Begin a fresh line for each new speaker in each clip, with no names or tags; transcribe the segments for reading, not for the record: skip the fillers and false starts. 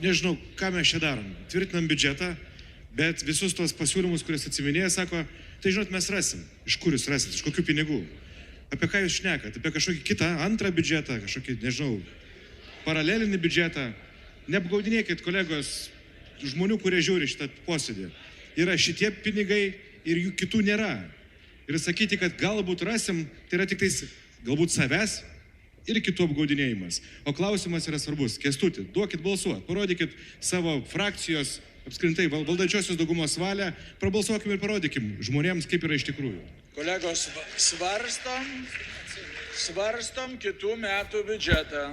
nežinau, ką mes čia darom. Tvirtinam biudžetą, bet visus tos pasiūlymus, kuriuos atsiminėja, sako, tai žinot, mes rasim. Iš kur jūs rasit, iš kokių pinigų? Apie ką jūs šnekat? Apie kažkokį kitą antrą biudžetą, kažkokį, nežinau, paralelinį biudžetą. Neapgaudinėkit, kolegos, žmonių, kurie žiūri šitą posėdį. Yra šitie pinigai ir jų kitų nėra. Ir sakyti, kad galbūt rasim, tai yra tik tais galbūt savęs ir kitų apgaudinėjimas. O klausimas yra svarbus. Kęstuti, duokit balsuoti, parodykit savo frakcijos, apskritai valdančiosios daugumos valią, prabalsuokim ir parodykim žmonėms, kaip yra iš tikrųjų.
Kolegos, svarstom kitų metų biudžetą.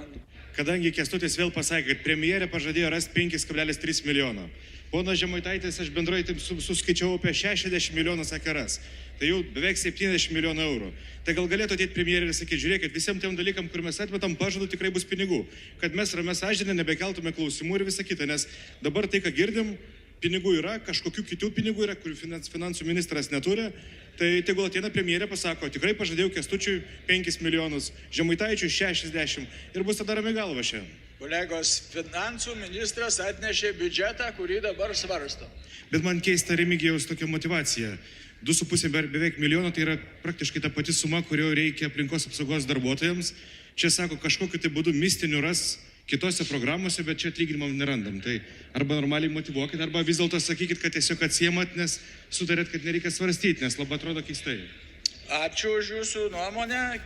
Kadangi Kęstutis vėl pasakė, kad premjerė pažadėjo rasti 5,3 milijono. Ponas Žemaitaitis, aš bendrai taip suskaičiau apie 60 milijonų sakė ras. Tai jau beveik 70 milijonų eurų. Tai gal galėtų atėti premjerė ir sakyti, žiūrėkit, visiems tiem dalykam, kur mes atmetam pažadų, tikrai bus pinigų. Kad mes ramia sąžinė nebekeltume klausimų ir visą kitą. Nes dabar tai, ką girdim, pinigų yra, kažkokių kitų pinigų yra, kurių finansų ministras neturi. Tai tegul ateina premjerė, pasako, tikrai pažadėjau Kęstučiui 5 milijonus, Žemaitaičiui 60 ir bus tada rami galva šiandien.
Kolegos, finansų ministras atnešė biudžetą, kurį dabar svarsto.
Bet man keista Remigijaus tokia motyvacija. 2,5 beveik milijono tai yra praktiškai ta pati suma, kurio reikia aplinkos apsaugos darbuotojams. Čia sako, kažkokiu tai būdu mistiniu ras kitose programuose, bet čia atlyginimam nerandam. Tai arba normaliai motyvuokit, arba vis dėlto sakykit, kad tiesiog atsiemat, nes sutarėt, kad nereikia svarstyti, nes labai atrodo keistai.
Ačiū už jūsų nuomonę.